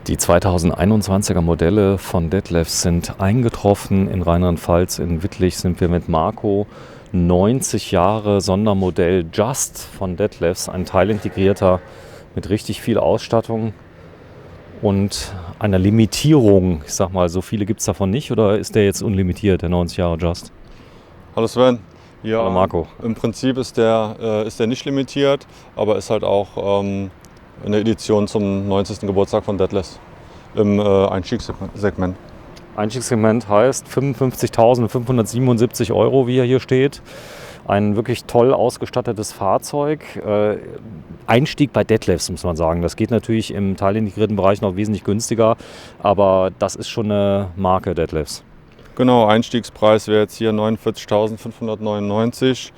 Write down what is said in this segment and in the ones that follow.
Die 2021er Modelle von Detlef sind eingetroffen in Rheinland-Pfalz. In Wittlich sind wir mit Marco. 90 Jahre Sondermodell Just von Detlefs, ein teilintegrierter mit richtig viel Ausstattung und einer Limitierung. Ich sag mal, so viele gibt es davon nicht, oder ist der jetzt unlimitiert, der 90 Jahre Just? Hallo Sven. Ja, Hallo Marco. Im Prinzip ist der nicht limitiert, aber ist halt auch eine Edition zum 90. Geburtstag von Detlef im Einstiegssegment. Einstiegssegment heißt 55.577 €, wie er hier steht. Ein wirklich toll ausgestattetes Fahrzeug. Einstieg bei Detlefs, muss man sagen. Das geht natürlich im teilintegrierten Bereich noch wesentlich günstiger, aber das ist schon eine Marke Detlefs. Genau, Einstiegspreis wäre jetzt hier 49.599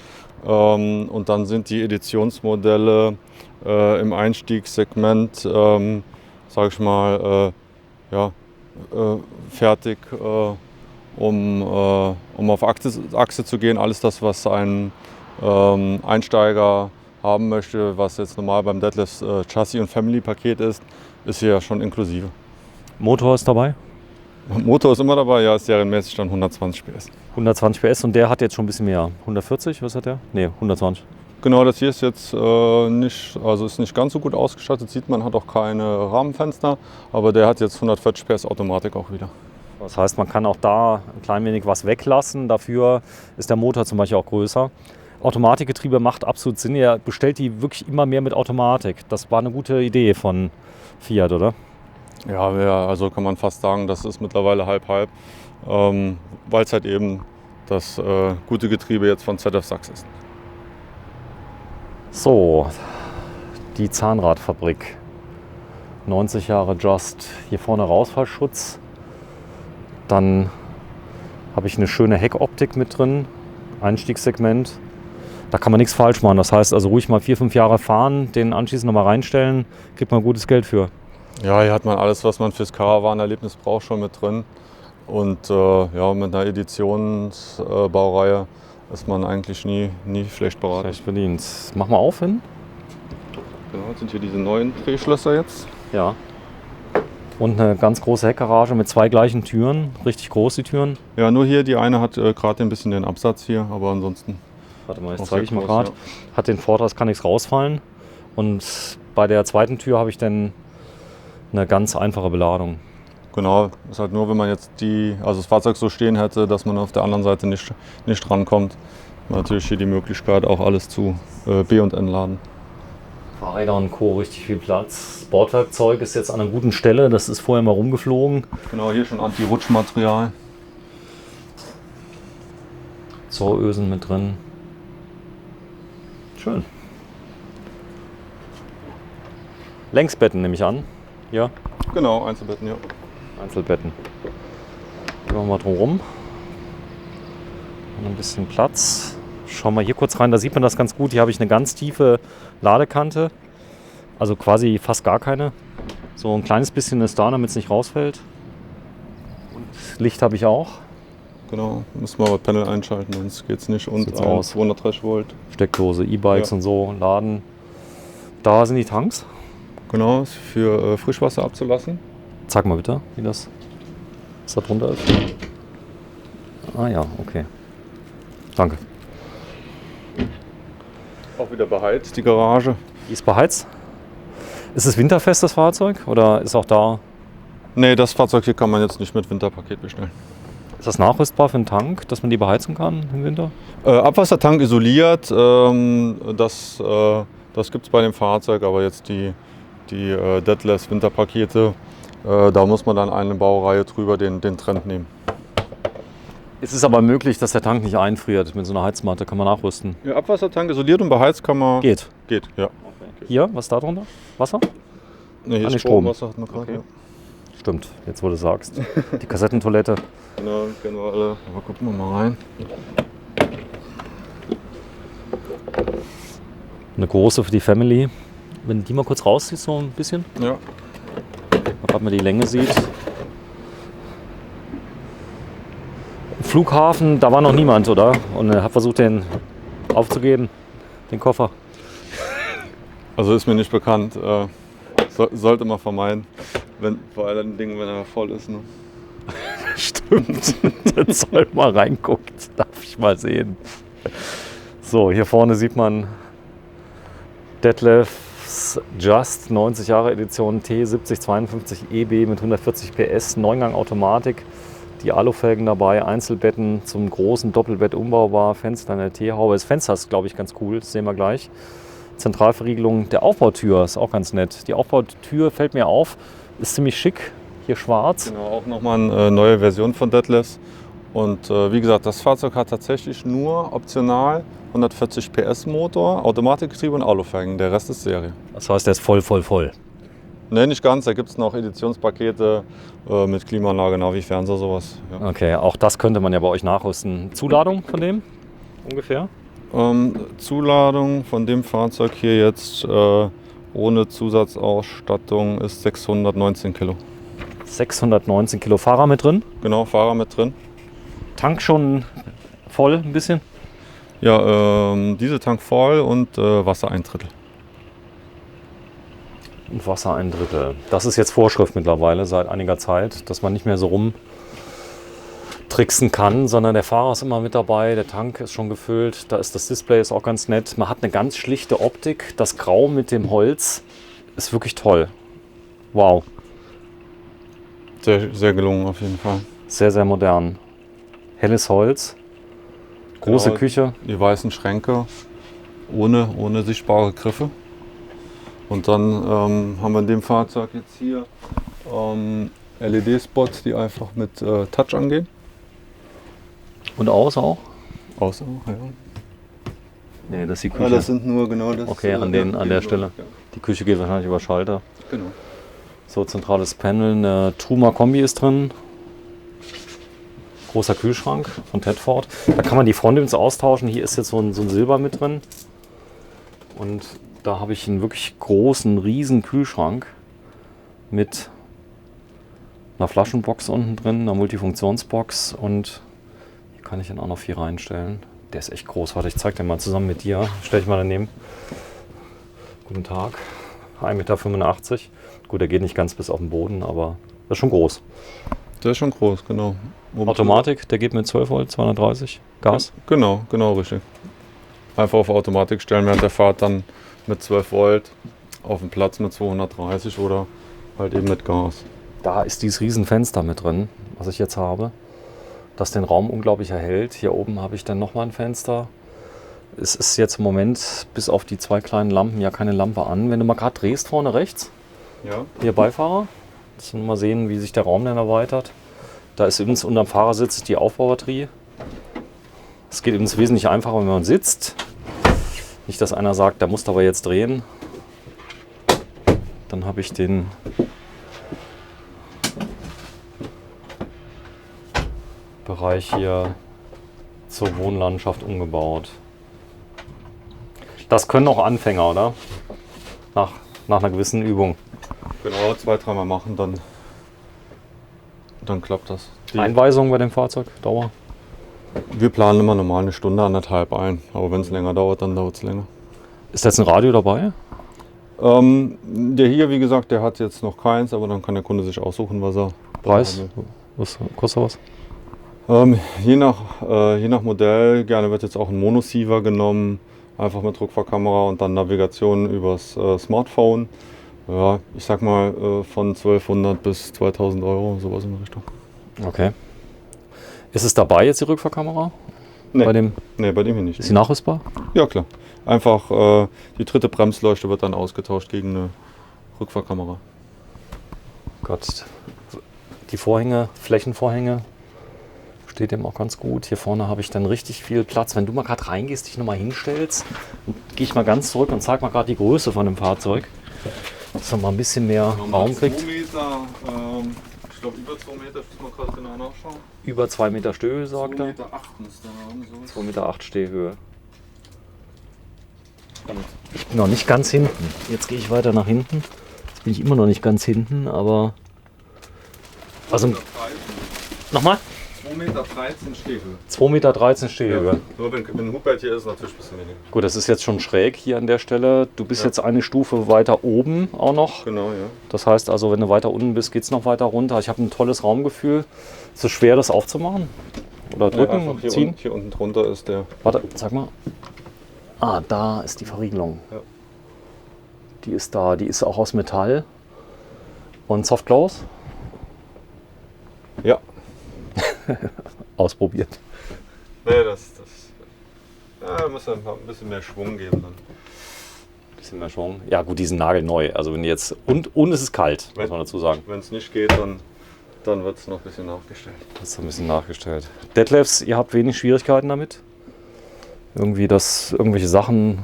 und dann sind die Editionsmodelle im Einstiegssegment, sage ich mal, fertig, um auf Achse zu gehen. Alles das, was ein Einsteiger haben möchte, was jetzt normal beim Detlefs Chassis- und Family-Paket ist hier schon inklusive. Motor ist dabei? Motor ist immer dabei, ja, ist serienmäßig dann 120 PS. 120 PS und der hat jetzt schon ein bisschen mehr. 140, was hat der? Ne, 120. Genau, das hier ist jetzt ist nicht ganz so gut ausgestattet, sieht man, hat auch keine Rahmenfenster, aber der hat jetzt 140 PS Automatik auch wieder. Das heißt, man kann auch da ein klein wenig was weglassen, dafür ist der Motor zum Beispiel auch größer. Automatikgetriebe macht absolut Sinn, ihr bestellt die wirklich immer mehr mit Automatik. Das war eine gute Idee von Fiat, oder? Ja, also kann man fast sagen, das ist mittlerweile halb-halb, weil es halt eben das gute Getriebe jetzt von ZF Sachs ist. So, die Zahnradfabrik. 90 Jahre Just. Hier vorne Rausfallschutz. Dann habe ich eine schöne Heckoptik mit drin. Einstiegssegment. Da kann man nichts falsch machen. Das heißt also ruhig mal 4-5 Jahre fahren, den anschließend nochmal reinstellen, kriegt man gutes Geld für. Ja, hier hat man alles, was man fürs Caravan-Erlebnis braucht, schon mit drin. Und mit einer Editionsbaureihe ist man eigentlich nie schlecht beraten. Schlecht bedient. Mach mal auf hin. Genau, jetzt sind hier diese neuen Drehschlösser jetzt. Ja. Und eine ganz große Heckgarage mit 2 gleichen Türen. Richtig groß, die Türen. Ja, nur hier, die eine hat gerade ein bisschen den Absatz hier, aber ansonsten. Warte mal, jetzt zeige ich mal gerade. Ja. Hat den Vorteil, es kann nichts rausfallen. Und bei der zweiten Tür habe ich dann eine ganz einfache Beladung. Genau, ist halt nur, wenn man jetzt das Fahrzeug so stehen hätte, dass man auf der anderen Seite nicht rankommt. Natürlich hier die Möglichkeit, auch alles zu B- und Entladen. Fahrräder und Co. richtig viel Platz. Bordwerkzeug ist jetzt an einer guten Stelle, das ist vorher mal rumgeflogen. Genau, hier schon Anti-Rutschmaterial. Zollösen mit drin. Schön. Längsbetten nehme ich an. Ja. Genau, Einzelbetten, ja. Einzelbetten. Gehen wir mal drum rum. Ein bisschen Platz. Schauen wir hier kurz rein, da sieht man das ganz gut. Hier habe ich eine ganz tiefe Ladekante. Also quasi fast gar keine. So ein kleines bisschen ist da, damit es nicht rausfällt. Und Licht habe ich auch. Genau, müssen wir aber Panel einschalten, sonst geht es nicht. Und aus. 230 Volt. Steckdose, E-Bikes und so, laden. Da sind die Tanks. Genau, ist für Frischwasser abzulassen. Zeig mal bitte, was da drunter ist. Ah ja, okay. Danke. Auch wieder beheizt, die Garage. Die ist beheizt. Ist es winterfest, das Fahrzeug? Oder ist auch da... Nee, das Fahrzeug hier kann man jetzt nicht mit Winterpaket bestellen. Ist das nachrüstbar für einen Tank, dass man die beheizen kann im Winter? Abwassertank isoliert, das gibt es bei dem Fahrzeug, aber jetzt die Detlefs Winterpakete, da muss man dann eine Baureihe drüber den Trend nehmen. Es ist aber möglich, dass der Tank nicht einfriert. Mit so einer Heizmatte kann man nachrüsten. Ja, Abwassertank isoliert und beheizt kann man... Geht, ja. Okay. Hier, was ist da drunter? Wasser? Nee, hier ist Strom. Wasser hat man gerade, Okay. Ja. Stimmt, jetzt wo du sagst. Die Kassettentoilette. Genau, kennen wir alle. Aber gucken wir mal rein. Eine große für die Family. Wenn du die mal kurz rausziehst, so ein bisschen. Ja. Damit man die Länge sieht. Flughafen, da war noch niemand, oder? Und habe versucht, den aufzugeben, den Koffer. Also ist mir nicht bekannt. Sollte man vermeiden, vor allen Dingen, wenn er voll ist. Ne? Stimmt. Jetzt soll mal reinguckt. Darf ich mal sehen. So, hier vorne sieht man Detlefs Just 90 Jahre Edition T7052 EB mit 140 PS, 9-Gang Automatik, die Alufelgen dabei, Einzelbetten zum großen Doppelbett umbaubar, Fenster in der T-Haube. Das Fenster ist, glaube ich, ganz cool, das sehen wir gleich. Zentralverriegelung der Aufbautür ist auch ganz nett. Die Aufbautür fällt mir auf, ist ziemlich schick, hier schwarz. Genau, auch nochmal eine neue Version von Detlefs. Und wie gesagt, das Fahrzeug hat tatsächlich nur optional 140 PS Motor, Automatikgetriebe und Alufelgen. Der Rest ist Serie. Das heißt, der ist voll. Ne, nicht ganz. Da gibt es noch Editionspakete mit Klimaanlage, Navi, Fernseher, sowas. Ja. Okay, auch das könnte man ja bei euch nachrüsten. Zuladung von dem ungefähr? Zuladung von dem Fahrzeug hier jetzt ohne Zusatzausstattung ist 619 Kilo. 619 Kilo. Fahrer mit drin? Genau, Fahrer mit drin. Tank schon voll ein bisschen? Ja, Dieseltank voll und Wasser 1/3. Und Wasser 1/3. Das ist jetzt Vorschrift mittlerweile seit einiger Zeit, dass man nicht mehr so rumtricksen kann, sondern der Fahrer ist immer mit dabei, der Tank ist schon gefüllt, da ist das Display ist auch ganz nett. Man hat eine ganz schlichte Optik, das Grau mit dem Holz ist wirklich toll. Wow. Sehr, sehr gelungen auf jeden Fall. Sehr, sehr modern. Helles Holz, große Genau, Küche. Die weißen Schränke ohne sichtbare Griffe. Und dann haben wir in dem Fahrzeug jetzt hier LED-Spots, die einfach mit Touch angehen. Und aus auch? Außer, ja. Nee, das ist die Küche. Ja, das sind nur genau das. Okay, an der Stelle. Ja. Die Küche geht wahrscheinlich über Schalter. Genau. So, zentrales Panel, eine Truma Kombi ist drin. Großer Kühlschrank von Tedford. Da kann man die Frontdins austauschen. Hier ist jetzt so ein Silber mit drin. Und da habe ich einen wirklich großen, riesen Kühlschrank mit einer Flaschenbox unten drin, einer Multifunktionsbox und hier kann ich dann auch noch 4 reinstellen. Der ist echt groß. Warte, ich zeige den mal zusammen mit dir. Stell dich mal daneben. Guten Tag. 1,85 Meter. Gut, der geht nicht ganz bis auf den Boden, aber das ist schon groß. Der ist schon groß, genau. Automatik, der geht mit 12 Volt, 230 Gas. Genau, richtig. Einfach auf Automatik stellen während der Fahrt dann mit 12 Volt auf dem Platz mit 230 oder halt eben mit Gas. Da ist dieses Riesenfenster mit drin, was ich jetzt habe, das den Raum unglaublich erhält. Hier oben habe ich dann nochmal ein Fenster. Es ist jetzt im Moment bis auf die 2 kleinen Lampen ja keine Lampe an. Wenn du mal gerade drehst vorne rechts, Ja. hier Beifahrer, dass wir mal sehen, wie sich der Raum dann erweitert. Da ist übrigens unterm Fahrersitz die Aufbaubatterie. Es geht übrigens wesentlich einfacher, wenn man sitzt. Nicht, dass einer sagt, der muss aber jetzt drehen. Dann habe ich den Bereich hier zur Wohnlandschaft umgebaut. Das können auch Anfänger, oder? Nach einer gewissen Übung. Genau, 2-3 Mal machen, dann klappt das. Einweisung bei dem Fahrzeug, Dauer? Wir planen immer normal 1 Stunde, 1,5 ein. Aber wenn es länger dauert, dann dauert es länger. Ist jetzt ein Radio dabei? Der hier, wie gesagt, der hat jetzt noch keins, aber dann kann der Kunde sich aussuchen, was er... Preis? Was kostet was? Je nach Modell, gerne wird jetzt auch ein Monosiever genommen, einfach mit Rückfahrkamera und dann Navigation übers Smartphone. Ja, ich sag mal von 1200 bis 2000 Euro, sowas in der Richtung. Okay. Ist es dabei jetzt die Rückfahrkamera? Nee. Bei dem, Nee, bei dem hier nicht. ist sie nachrüstbar? Ja, klar. Einfach die dritte Bremsleuchte wird dann ausgetauscht gegen eine Rückfahrkamera. Gott. Die Vorhänge, Flächenvorhänge, steht dem auch ganz gut. Hier vorne habe ich dann richtig viel Platz. Wenn du mal gerade reingehst, dich nochmal hinstellst, gehe ich mal ganz zurück und zeige mal gerade die Größe von dem Fahrzeug. Dass man mal ein bisschen mehr Raum kriegt. 2 Meter, ich glaube über 2 Meter, ich muss mal gerade genau nachschauen. Über 2 Meter Stehhöhe, sagt er. 2,8 Meter müsste er haben. So. 2,8 Meter Stehhöhe. Ich bin noch nicht ganz hinten. Jetzt gehe ich weiter nach hinten. Jetzt bin ich immer noch nicht ganz hinten, aber... Also, nochmal? 2,13 Meter Stehhöhe. 2,13 Meter Stehhöhe. Ja. Nur wenn Hubert hier ist, natürlich ein bisschen weniger. Gut, das ist jetzt schon schräg hier an der Stelle. Du bist jetzt eine Stufe weiter oben auch noch. Genau, ja. Das heißt also, wenn du weiter unten bist, geht es noch weiter runter. Ich habe ein tolles Raumgefühl. Ist es schwer, das aufzumachen? Oder drücken, einfach ziehen? Hier unten drunter ist der. Warte, sag mal. Ah, da ist die Verriegelung. Ja. Die ist da. Die ist auch aus Metall. Und Soft Close? Ja. Ausprobiert. Nee, muss ein bisschen mehr Schwung geben dann. Bisschen mehr Schwung. Ja gut, die sind nagelneu. Also wenn jetzt. Und es ist kalt, muss man dazu sagen. Wenn es nicht geht, dann wird es noch ein bisschen nachgestellt. Das ist ein bisschen nachgestellt. Detlefs, ihr habt wenig Schwierigkeiten damit? Irgendwie, dass irgendwelche Sachen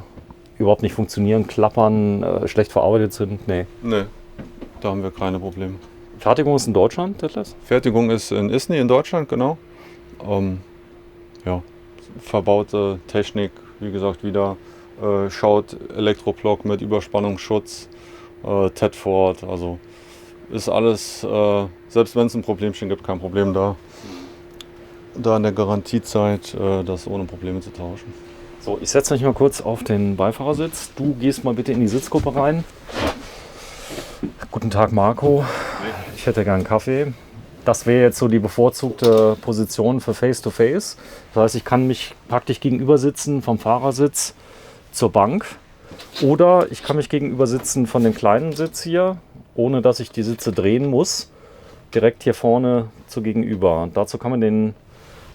überhaupt nicht funktionieren, klappern, schlecht verarbeitet sind? Nee. Nee, da haben wir keine Probleme. Fertigung ist in Deutschland, Detlefs? Fertigung ist in Isny in Deutschland, genau. Ja, verbaute Technik, wie gesagt, wieder Schaut Elektroblock mit Überspannungsschutz, Tedford, also ist alles, selbst wenn es ein Problemchen gibt, kein Problem da in der Garantiezeit, das ohne Probleme zu tauschen. So, ich setze mich mal kurz auf den Beifahrersitz. Du gehst mal bitte in die Sitzgruppe rein. Guten Tag, Marco. Ich hätte gern einen Kaffee. Das wäre jetzt so die bevorzugte Position für Face-to-Face. Das heißt, ich kann mich praktisch gegenüber sitzen vom Fahrersitz zur Bank. Oder ich kann mich gegenüber sitzen von dem kleinen Sitz hier, ohne dass ich die Sitze drehen muss. Direkt hier vorne zu gegenüber. Und dazu kann man den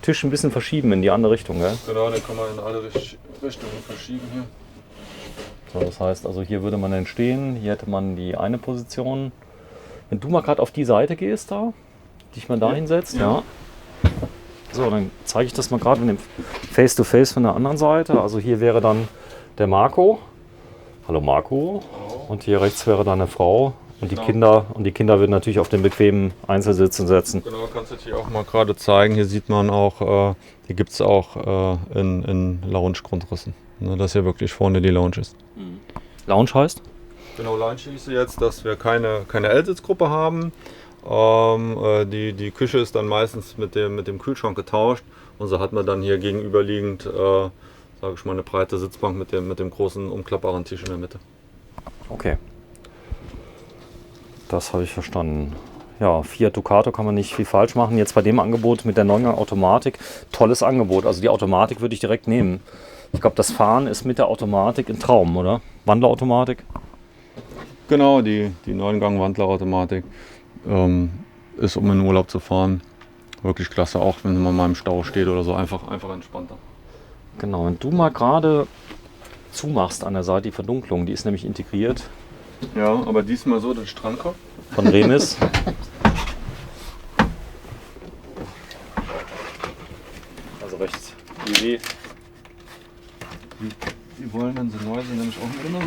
Tisch ein bisschen verschieben in die andere Richtung. Gell? Genau, den kann man in alle Richtungen verschieben hier. So, das heißt, also hier würde man dann stehen, hier hätte man die eine Position. Wenn du mal gerade auf die Seite gehst da, dich mal da hinsetzt, ja. So, dann zeige ich das mal gerade mit dem Face-to-Face von der anderen Seite. Also hier wäre dann der Marco. Hallo Marco. Hallo. Und hier rechts wäre dann eine Frau. Und die Kinder würden natürlich auf den bequemen Einzelsitzen setzen. Genau, kannst du hier auch mal gerade zeigen. Hier sieht man auch, hier gibt es auch in Lounge-Grundrissen. Ne, dass hier wirklich vorne die Lounge ist. Lounge heißt? Genau, Lounge hieße jetzt, dass wir keine L-Sitzgruppe haben. Die Küche ist dann meistens mit dem Kühlschrank getauscht. Und so hat man dann hier gegenüberliegend, sage ich mal, eine breite Sitzbank mit dem großen umklappbaren Tisch in der Mitte. Okay. Das habe ich verstanden. Ja, Fiat Ducato kann man nicht viel falsch machen. Jetzt bei dem Angebot mit der Neungang-Automatik, tolles Angebot. Also die Automatik würde ich direkt nehmen. Ich glaube, das Fahren ist mit der Automatik ein Traum, oder? Wandlerautomatik? Genau, die Neungang-Wandlerautomatik ist, um in den Urlaub zu fahren, wirklich klasse. Auch wenn man mal im Stau steht oder so, einfach entspannter. Genau, wenn du mal gerade zumachst an der Seite die Verdunklung, die ist nämlich integriert. Ja, aber diesmal so, der Stranker. Von Remis. Also recht easy. Die wollen, wenn sie neu sind, nämlich auch immer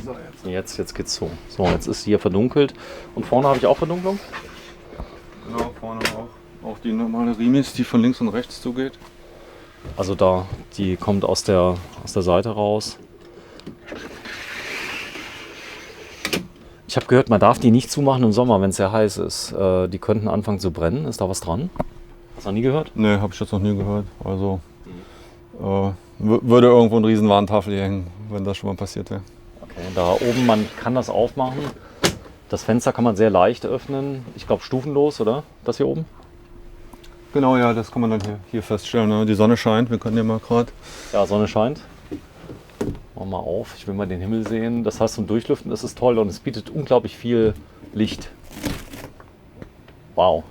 so lang. Jetzt geht's so. So, jetzt ist hier verdunkelt. Und vorne habe ich auch Verdunklung? Genau, vorne auch die normale Remis, die von links und rechts zugeht. Also da, die kommt aus der Seite raus. Ich habe gehört, man darf die nicht zumachen im Sommer, wenn es sehr heiß ist. Die könnten anfangen zu brennen. Ist da was dran? Hast du noch nie gehört? Nee, habe ich jetzt noch nie gehört. Also würde irgendwo eine riesen Warntafel hier hängen, wenn das schon mal passiert wäre. Okay, da oben, man kann das aufmachen. Das Fenster kann man sehr leicht öffnen. Ich glaube stufenlos, oder? Das hier oben? Genau, ja, das kann man dann hier feststellen. Ne? Die Sonne scheint, wir können ja mal gerade. Ja, Sonne scheint. Machen wir mal auf, ich will mal den Himmel sehen. Das heißt, zum Durchlüften ist es toll und es bietet unglaublich viel Licht. Wow.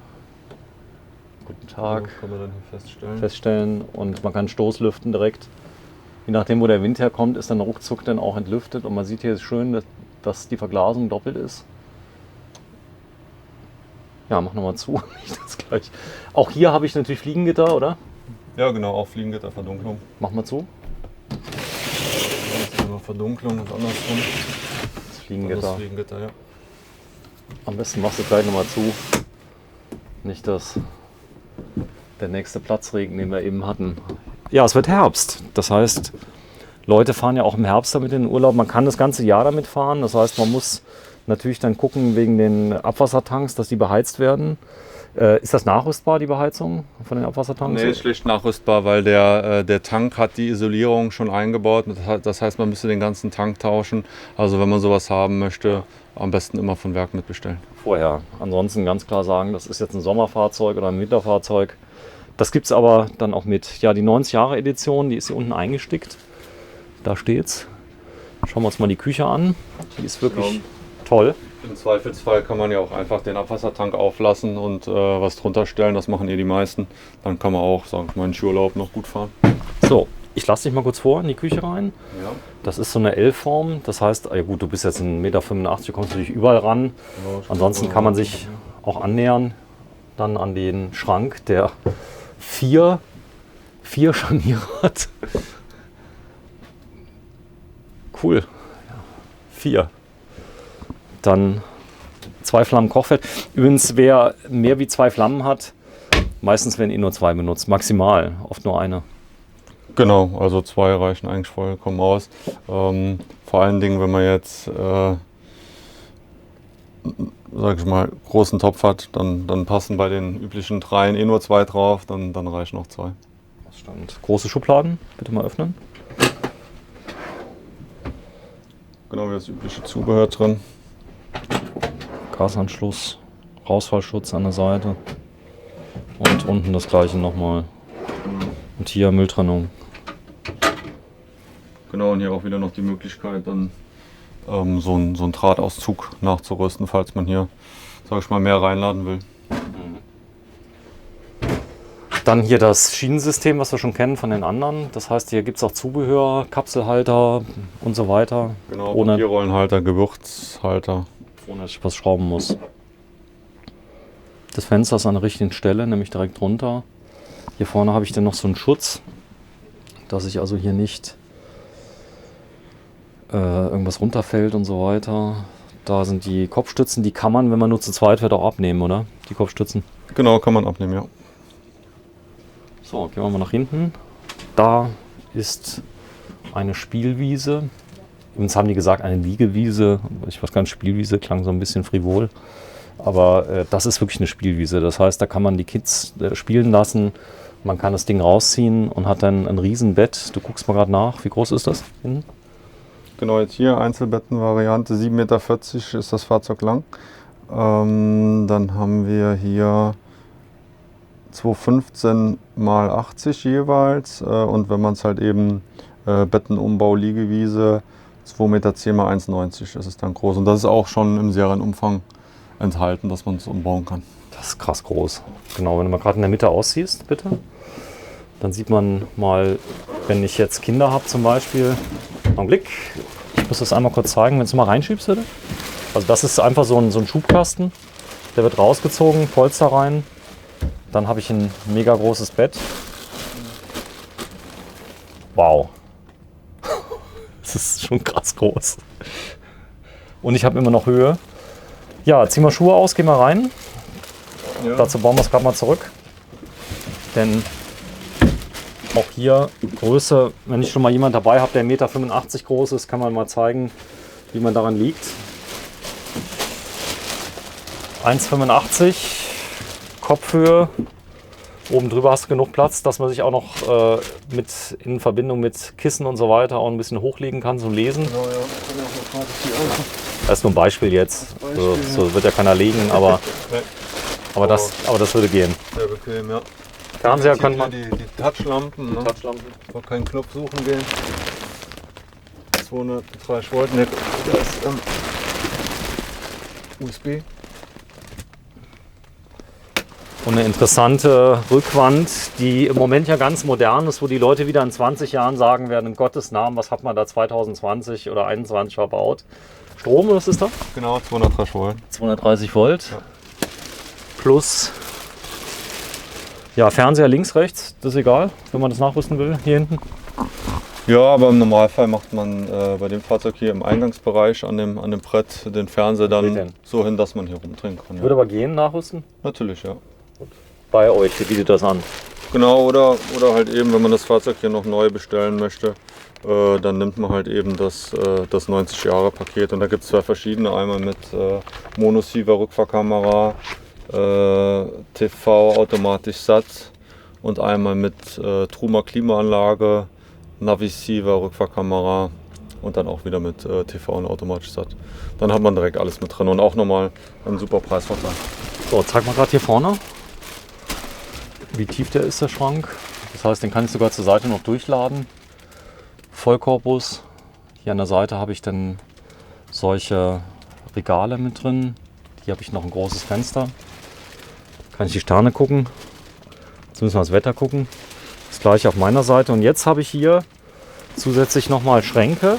Guten Tag. Ja, kann man dann hier feststellen. Und man kann Stoßlüften direkt. Je nachdem, wo der Wind herkommt, ist dann ruckzuck dann auch entlüftet. Und man sieht hier schön, dass die Verglasung doppelt ist. Ja, mach nochmal zu. Das gleich. Auch hier habe ich natürlich Fliegengitter, oder? Ja, genau, auch Fliegengitterverdunklung. Mach mal zu. Verdunklung und andersrum. Das Fliegengitter. Fliegengitter, ja. Am besten machst du gleich nochmal zu. Nicht, dass der nächste Platzregen, den wir eben hatten. Ja, es wird Herbst. Das heißt, Leute fahren ja auch im Herbst damit in den Urlaub. Man kann das ganze Jahr damit fahren. Das heißt, man muss natürlich dann gucken wegen den Abwassertanks, dass die beheizt werden. Ist das nachrüstbar, die Beheizung von den Abwassertanks? Nee, ist schlicht nachrüstbar, weil der Tank hat die Isolierung schon eingebaut. Das heißt, man müsste den ganzen Tank tauschen. Also wenn man sowas haben möchte, am besten immer von Werk mitbestellen. Vorher. Ansonsten ganz klar sagen, das ist jetzt ein Sommerfahrzeug oder ein Winterfahrzeug. Das gibt es aber dann auch mit. Ja, die 90-Jahre-Edition, die ist hier unten eingestickt. Da steht's. Schauen wir uns mal die Küche an. Die ist wirklich toll. Im Zweifelsfall kann man ja auch einfach den Abwassertank auflassen und was drunter stellen. Das machen die meisten. Dann kann man auch, sagen wir mal, in Skiurlaub noch gut fahren. So, ich lasse dich mal kurz vor in die Küche rein. Ja. Das ist so eine L-Form. Das heißt, ja gut, du bist jetzt 1,85 Meter, du kommst natürlich überall ran. Ja, Ansonsten kann man sich auch annähern dann an den Schrank, der vier Scharniere hat. Cool. 4. Dann 2 Flammen Kochfeld. Übrigens, wer mehr wie 2 Flammen hat, meistens werden nur 2 benutzt. Maximal, oft nur eine. Genau, also 2 reichen eigentlich vollkommen aus. Vor allen Dingen, wenn man jetzt, sag ich mal, großen Topf hat, dann passen bei den üblichen 3 nur 2 drauf, dann reichen noch 2. Große Schubladen, bitte mal öffnen. Genau, wie das übliche Zubehör drin. Gasanschluss, Rausfallschutz an der Seite und unten das gleiche nochmal. Und hier Mülltrennung. Genau, und hier auch wieder noch die Möglichkeit, dann so einen Drahtauszug nachzurüsten, falls man hier, sag ich mal, mehr reinladen will. Dann hier das Schienensystem, was wir schon kennen von den anderen. Das heißt, hier gibt es auch Zubehör, Kapselhalter und so weiter. Genau, ohne Papierrollenhalter, Gewürzhalter. Ohne dass ich was schrauben muss. Das Fenster ist an der richtigen Stelle, nämlich direkt drunter. Hier vorne habe ich dann noch so einen Schutz, dass ich also hier nicht irgendwas runterfällt und so weiter. Da sind die Kopfstützen, die kann man, wenn man nur zu zweit wird, auch abnehmen, oder? Die Kopfstützen. Genau, kann man abnehmen, ja. So, gehen wir mal nach hinten. Da ist eine Spielwiese. Übrigens haben die gesagt, eine Liegewiese. Ich weiß gar nicht, Spielwiese klang so ein bisschen frivol. Aber das ist wirklich eine Spielwiese. Das heißt, da kann man die Kids spielen lassen. Man kann das Ding rausziehen und hat dann ein Riesenbett. Du guckst mal gerade nach. Wie groß ist das hinten? Genau, jetzt hier Einzelbettenvariante. 7,40 Meter ist das Fahrzeug lang. Dann haben wir hier 215 mal 80 jeweils. Und wenn man es halt eben Bettenumbau, Liegewiese, 2,10 Meter mal 1,90 ist es dann groß. Und das ist auch schon im Serienumfang enthalten, dass man es umbauen kann. Das ist krass groß. Genau, wenn du mal gerade in der Mitte ausziehst, bitte. Dann sieht man mal, wenn ich jetzt Kinder habe zum Beispiel. Augenblick, ich muss das einmal kurz zeigen, wenn du mal reinschiebst, bitte. Also das ist einfach so ein Schubkasten. Der wird rausgezogen, Polster rein. Dann habe ich ein mega großes Bett. Wow. Das ist schon krass groß. Und ich habe immer noch Höhe. Ja, zieh mal Schuhe aus, geh mal rein. Ja. Dazu bauen wir es gerade mal zurück. Denn auch hier Größe, wenn ich schon mal jemand dabei habe, der 1,85 Meter groß ist, kann man mal zeigen, wie man daran liegt. 1,85 Kopfhöhe. Oben drüber hast du genug Platz, dass man sich auch noch in Verbindung mit Kissen und so weiter auch ein bisschen hochlegen kann zum Lesen. Genau, ja. Das ist nur ein Beispiel jetzt. So wird ja keiner legen, aber das würde gehen. Sehr bequem, ja. Fernseher könnte man. Die Touchlampen, ne? Touchlampen. Auch keinen Knopf suchen gehen. 230 Volt, ne, da ist USB. Und eine interessante Rückwand, die im Moment ja ganz modern ist, wo die Leute wieder in 20 Jahren sagen werden, in Gottes Namen, was hat man da 2020 oder 2021 verbaut? Strom, was ist da? Genau, 230 Volt. 230 Volt. Ja. Plus, ja, Fernseher links, rechts, das ist egal, wenn man das nachrüsten will, hier hinten. Ja, aber im Normalfall macht man bei dem Fahrzeug hier im Eingangsbereich an dem Brett den Fernseher dann so hin, dass man hier rumdrehen kann. Ja. Würde aber gehen, nachrüsten? Natürlich, ja. Bei euch, wie bietet das an? Genau, oder halt eben, wenn man das Fahrzeug hier noch neu bestellen möchte, dann nimmt man halt eben das 90-Jahre-Paket. Und da gibt es zwei verschiedene, einmal mit Monosiever Rückfahrkamera, TV automatisch satt und einmal mit Truma Klimaanlage, Navi-Receiver, Rückfahrkamera und dann auch wieder mit TV und automatisch satt. Dann hat man direkt alles mit drin und auch nochmal einen super Preisvorteil. So, zeig mal gerade hier vorne, wie tief der ist, der Schrank. Das heißt, den kann ich sogar zur Seite noch durchladen. Vollkorpus. Hier an der Seite habe ich dann solche Regale mit drin. Hier habe ich noch ein großes Fenster. Kann ich die Sterne gucken. Jetzt müssen wir das Wetter gucken. Das gleiche auf meiner Seite. Und jetzt habe ich hier zusätzlich nochmal Schränke.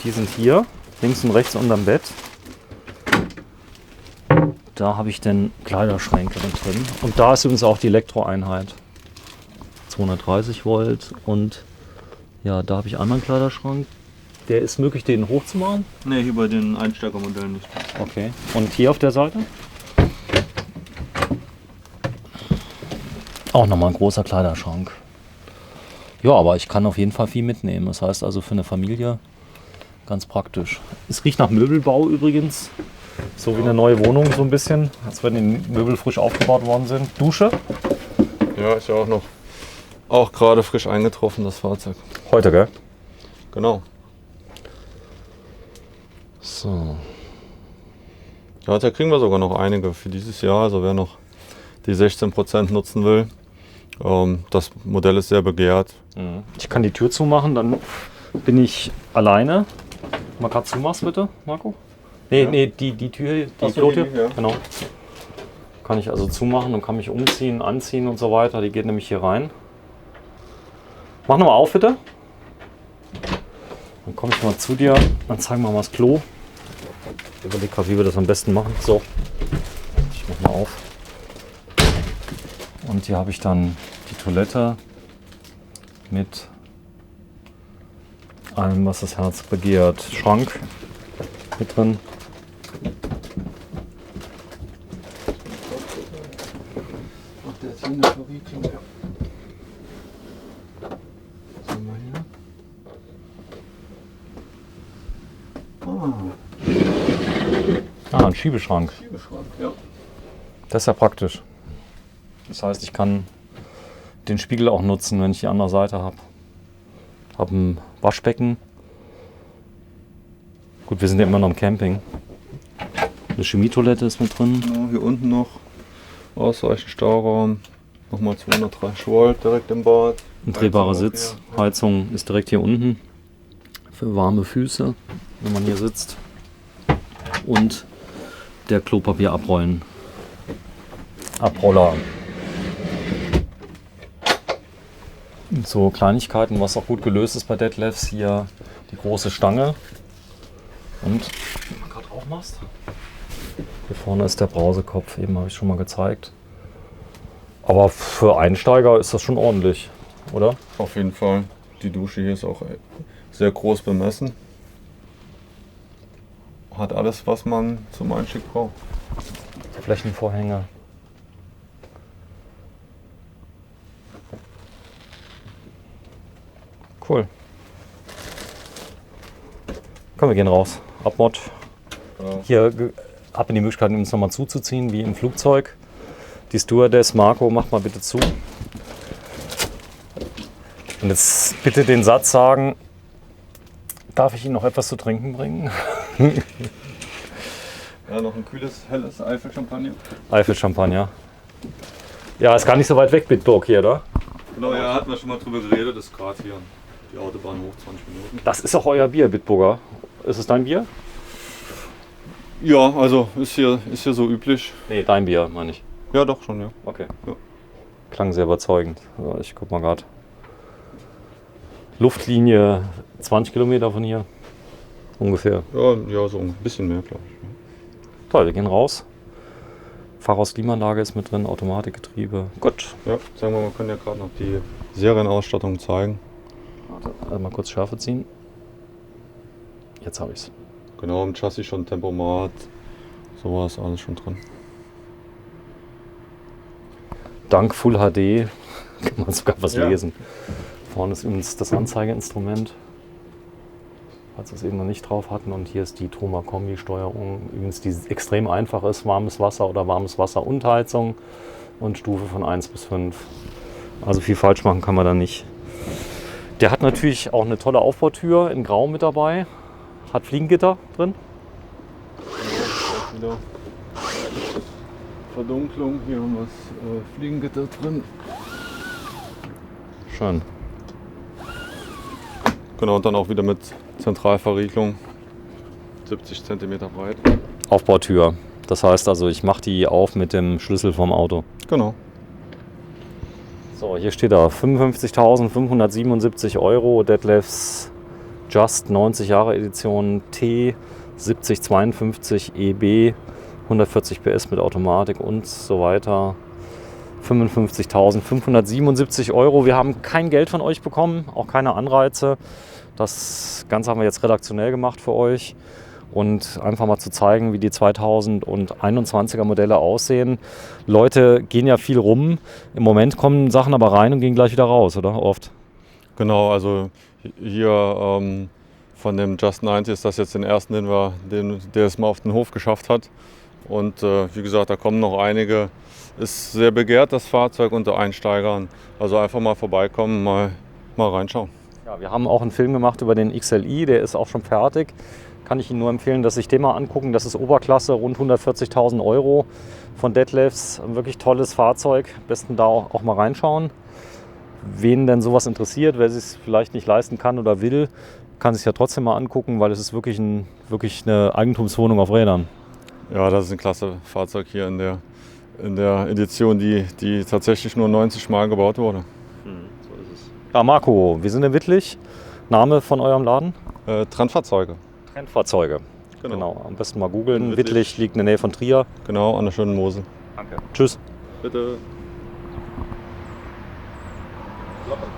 Die sind hier links und rechts unterm Bett. Da habe ich dann Kleiderschränke mit drin. Und da ist übrigens auch die Elektroeinheit. 230 Volt. Und ja, da habe ich einmal einen Kleiderschrank. Der ist möglich, den hochzumachen? Ne, hier bei den Einsteigermodellen nicht. Okay. Und hier auf der Seite? Auch nochmal ein großer Kleiderschrank. Ja, aber ich kann auf jeden Fall viel mitnehmen. Das heißt also für eine Familie ganz praktisch. Es riecht nach Möbelbau übrigens. So wie eine neue Wohnung so ein bisschen. Als wenn die Möbel frisch aufgebaut worden sind. Dusche? Ja, ist ja auch gerade frisch eingetroffen, das Fahrzeug. Heute, gell? Genau. So. Ja, da kriegen wir sogar noch einige für dieses Jahr. Also wer noch die 16% nutzen will. Das Modell ist sehr begehrt. Ich kann die Tür zumachen, dann bin ich alleine. Mal gerade zumachst bitte, Marco? Nee, Ja. nee, die Tür, die Ach so, Klotür. die, ja. Genau. Kann ich also zumachen und kann mich umziehen, anziehen und so weiter. Die geht nämlich hier rein. Mach nochmal auf bitte. Dann komme ich mal zu dir, dann zeigen wir mal das Klo. Ich überlege gerade, wie wir das am besten machen. So, ich mach mal auf. Und hier habe ich dann die Toilette mit allem, was das Herz begehrt. Schrank mit drin. Ach, der hat hier eine Verriegelung. Ja. Was haben wir hier? Ah, ein Schiebeschrank. Schiebeschrank, ja. Das ist ja praktisch. Das heißt, ich kann den Spiegel auch nutzen, wenn ich die andere Seite habe. Habe ein Waschbecken. Gut, wir sind ja immer noch im Camping. Eine Chemietoilette ist mit drin. Genau, hier unten noch ausreichend Stauraum. Nochmal 230 Volt direkt im Bad. Ein drehbarer Heizung auch Sitz. hier. Heizung ist direkt hier unten. Für warme Füße, wenn man hier sitzt. Und der Klopapier abrollen. Abroller. So Kleinigkeiten, was auch gut gelöst ist bei Detlefs. Hier die große Stange. Und, wenn du gerade drauf machst, hier vorne ist der Brausekopf, eben habe ich schon mal gezeigt. Aber für Einsteiger ist das schon ordentlich, oder? Auf jeden Fall. Die Dusche hier ist auch sehr groß bemessen. Hat alles, was man zum Einstieg braucht. Flächenvorhänge. Cool. Komm, wir gehen raus. Abmod. Ja. Hier habt ihr die Möglichkeit, uns nochmal zuzuziehen, wie im Flugzeug. Die Stewardess, Marco, macht mal bitte zu. Und jetzt bitte den Satz sagen, darf ich Ihnen noch etwas zu trinken bringen? Ja, noch ein kühles, helles Eifel-Champagner. Eifel-Champagner. Ja, ist gar nicht so weit weg, Bitburg hier, oder? Genau, ja, hatten wir schon mal drüber geredet. Das ist gerade hier die Autobahn hoch, 20 Minuten. Das ist auch euer Bier, Bitburger. Ist es dein Bier? Ja, also ist hier so üblich. Nee, dein Bier, meine ich. Ja, doch schon, ja. Okay. Ja. Klang sehr überzeugend. So, ich guck mal gerade. Luftlinie 20 Kilometer von hier. Ungefähr. Ja, so ein bisschen mehr, glaube ich. Toll, wir gehen raus. Fahrhausklimaanlage ist mit drin, Automatikgetriebe. Gut. Ja, sagen wir mal, wir können ja gerade noch die Serienausstattung zeigen. Also mal kurz Schärfe ziehen. Jetzt habe ich's. Genau, im Chassis schon Tempomat, sowas alles schon drin. Dank Full HD kann man sogar was Ja. lesen. Vorne ist übrigens das Anzeigeinstrument. falls wir es eben noch nicht drauf hatten. Und hier ist die Truma Kombi-Steuerung, übrigens die extrem einfach ist, warmes Wasser oder warmes Wasser und Heizung und Stufe von 1 bis 5. Also viel falsch machen kann man da nicht. Der hat natürlich auch eine tolle Aufbautür in Grau mit dabei, hat Fliegengitter drin. Wieder Verdunklung, hier haben wir das Fliegengitter drin. Schön. Genau, und dann auch wieder mit Zentralverriegelung, 70 cm breit. Aufbautür. Das heißt also, ich mache die auf mit dem Schlüssel vom Auto. Genau. So, hier steht da 55.577 Euro, Detlefs Just 90 Jahre Edition T 7052 EB, 140 PS mit Automatik und so weiter. 55.577 Euro. Wir haben kein Geld von euch bekommen, auch keine Anreize. Das Ganze haben wir jetzt redaktionell gemacht für euch und einfach mal zu zeigen, wie die 2021er Modelle aussehen. Leute gehen ja viel rum. Im Moment kommen Sachen aber rein und gehen gleich wieder raus, oder? Oft. Genau, also hier von dem Just 90 ist das jetzt den ersten, der es mal auf den Hof geschafft hat. Und wie gesagt, da kommen noch einige. Ist sehr begehrt, das Fahrzeug, unter Einsteigern. Also einfach mal vorbeikommen, mal reinschauen. Ja, wir haben auch einen Film gemacht über den XLI, der ist auch schon fertig. Kann ich Ihnen nur empfehlen, dass Sie sich den mal angucken. Das ist Oberklasse, rund 140.000 Euro von Detlefs. Ein wirklich tolles Fahrzeug. Am besten da auch mal reinschauen. Wen denn sowas interessiert, wer es vielleicht nicht leisten kann oder will, kann sich ja trotzdem mal angucken, weil es ist wirklich eine Eigentumswohnung auf Rädern. Ja, das ist ein klasse Fahrzeug hier in der Edition, die tatsächlich nur 90 Mal gebaut wurde. So ist es. Ja, Marco, wir sind in Wittlich. Name von eurem Laden? Trendfahrzeuge. Trendfahrzeuge. Genau. Am besten mal googeln. Wittlich liegt in der Nähe von Trier. Genau, an der schönen Mosel. Danke. Tschüss. Bitte.